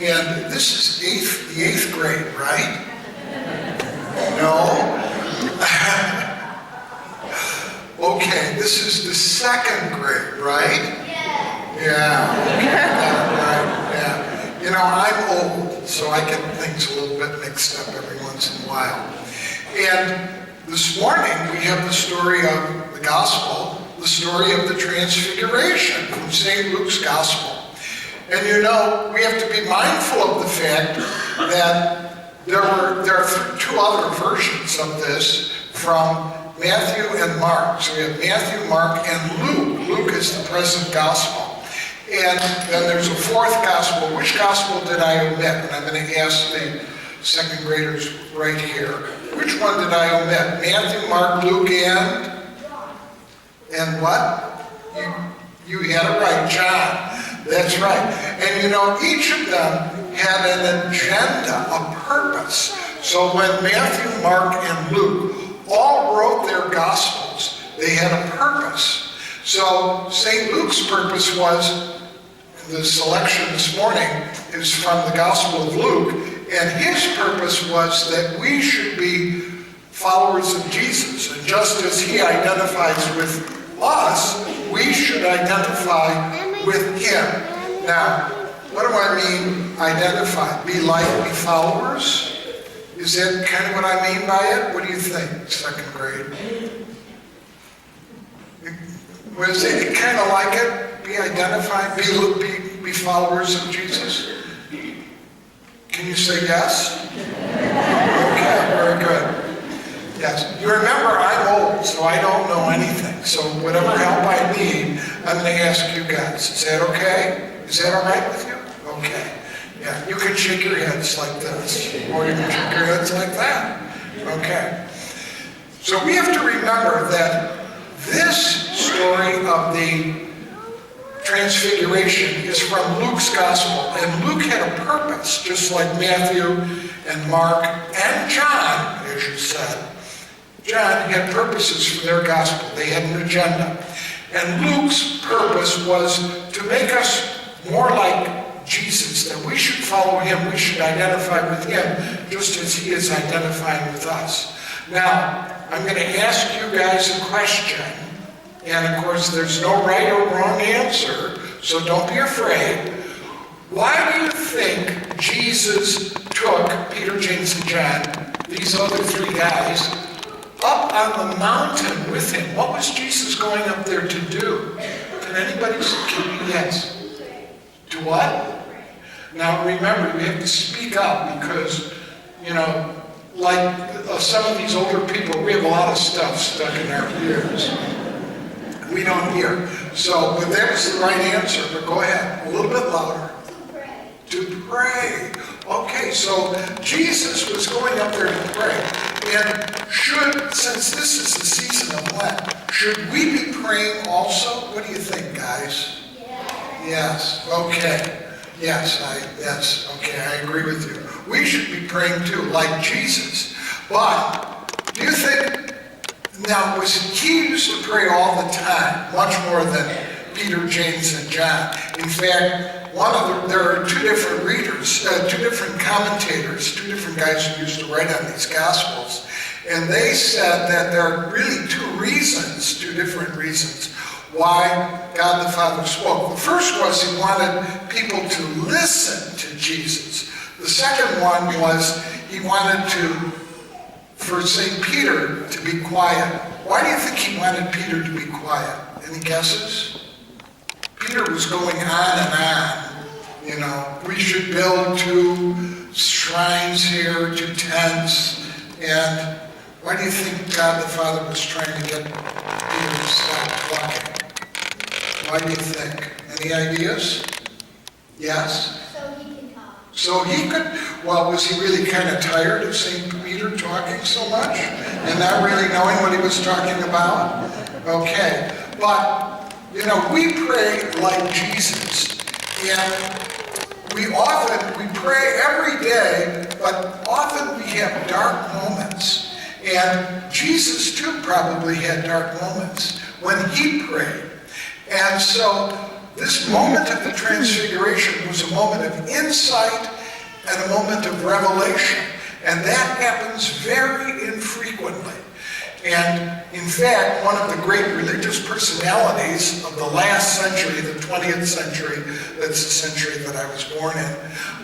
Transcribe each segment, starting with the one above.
And this is the eighth grade, right? No? Okay, this is the second grade, right? Yeah. Okay, right, yeah. You know, I'm old, so I get things a little bit mixed up every once in a while. And this morning we have the story of the gospel, the story of the transfiguration from St. Luke's gospel. And you know, we have to be mindful of the fact that there are two other versions of this from Matthew and Mark. So we have Matthew, Mark, and Luke. Luke is the present gospel. And then there's a fourth gospel. Which gospel did I omit? And I'm going to ask the second graders right here. Which one did I omit? Matthew, Mark, Luke, and what? You had it right, John. That's right. And you know, each of them had an agenda, a purpose. So when Matthew, Mark, and Luke all wrote their gospels, they had a purpose. So St. Luke's purpose was, the selection this morning is from the Gospel of Luke, and his purpose was that we should be followers of Jesus. And just as he identifies with us, we should identify with him. Now, what do I mean identify? Be like, be followers? Is that kind of what I mean by it? What do you think, second grade? Was it kind of like it? Be identified, be followers of Jesus? Can you say yes? Okay, very good. Yes. You remember, I'm old, so I don't know anything. So whatever help I need, I'm going to ask you guys. Is that okay? Is that all right with you? Okay. Yeah, you can shake your heads like this, or you can shake your heads like that. Okay. So we have to remember that this story of the Transfiguration is from Luke's Gospel. And Luke had a purpose, just like Matthew and Mark and John, as you said. John had purposes for their Gospel. They had an agenda. And Luke's purpose was to make us more like Jesus, that we should follow him, we should identify with him, just as he is identifying with us. Now, I'm going to ask you guys a question. And of course, there's no right or wrong answer, so don't be afraid. Why do you think Jesus took Peter, James, and John, these other three guys, up on the mountain with him? What was Jesus going up there to do? Can anybody say? Yes. Do what? Now remember, we have to speak up because, you know, like some of these older people, we have a lot of stuff stuck in our ears. We don't hear. So, but that was the right answer. But go ahead, a little bit louder. To pray. Okay, so Jesus was going up there to pray. And since this is the season of Lent, should we be praying also? What do you think, guys? Yes. Okay. Yes, okay, I agree with you. We should be praying too, like Jesus. But do you think, now, he used to pray all the time, much more than Peter, James, and John. In fact, there are two different readers, two different commentators, two different guys who used to write on these Gospels. And they said that there are really two different reasons why God the Father spoke. The first was he wanted people to listen to Jesus. The second one was he wanted for St. Peter to be quiet. Why do you think he wanted Peter to be quiet? Any guesses? Peter was going on and on. You know, we should build 2 shrines here, 2 tents. And why do you think God the Father was trying to get Peter to stop talking? Why do you think? Any ideas? Yes? So he could, well, was he really kind of tired of St. Peter talking so much and not really knowing what he was talking about? Okay, but, you know, we pray like Jesus, and we pray every day, but often we have dark moments, and Jesus too probably had dark moments when he prayed. And so this moment of the transfiguration was a moment of insight and a moment of revelation. And that happens very infrequently. And in fact, one of the great religious personalities of the last century, the 20th century, that's the century that I was born in,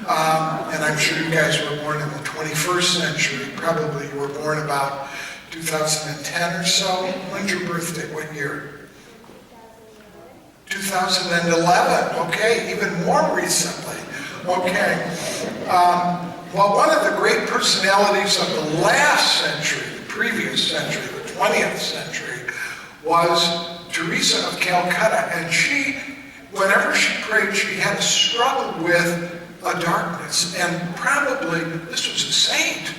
and I'm sure you guys were born in the 21st century, probably you were born about 2010 or so. When's your birthday? What year? 2011, okay, even more recently, okay. Well, one of the great personalities of the last century, the previous century, the 20th century, was Teresa of Calcutta. And she, whenever she prayed, she had to struggle with a darkness. And probably, this was a saint.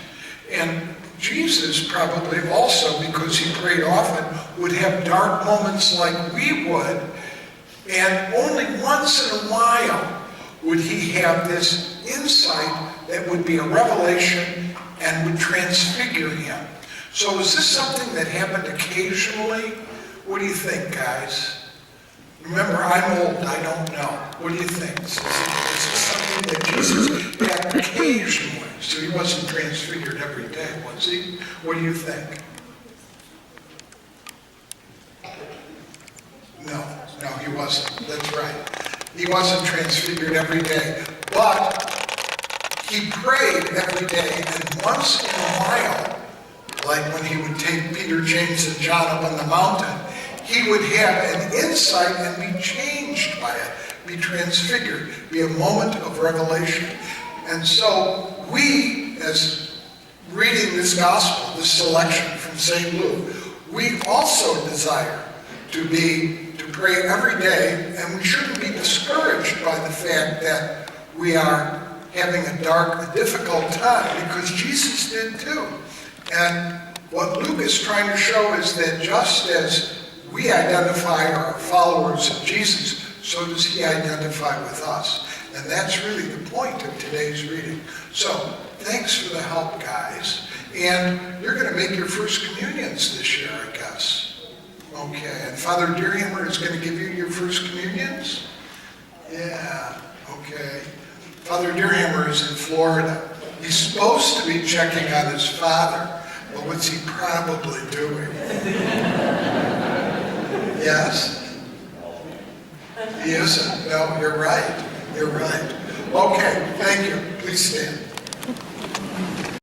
And Jesus probably also, because he prayed often, would have dark moments like we would. And only once in a while would he have this insight that would be a revelation and would transfigure him. So is this something that happened occasionally? What do you think, guys? Remember, I'm old, I don't know. What do you think? Is this something that Jesus had occasionally? So he wasn't transfigured every day, was he? What do you think? No, he wasn't. That's right. He wasn't transfigured every day. But he prayed every day, and once in a while, like when he would take Peter, James, and John up on the mountain, he would have an insight and be changed by it, be transfigured, be a moment of revelation. And so we, as reading this gospel, this selection from St. Luke, we also desire to pray every day, and we shouldn't be discouraged by the fact that we are having a difficult time, because Jesus did too. And what Luke is trying to show is that just as we identify our followers of Jesus, so does he identify with us. And that's really the point of today's reading. So, thanks for the help, guys. And you're going to make your first communions this year, I guess. Okay, and Father Deerhammer is going to give you your first communions? Yeah, okay. Father Deerhammer is in Florida. He's supposed to be checking on his father, but what's he probably doing? Yes? He isn't. No, you're right. You're right. Okay, thank you. Please stand.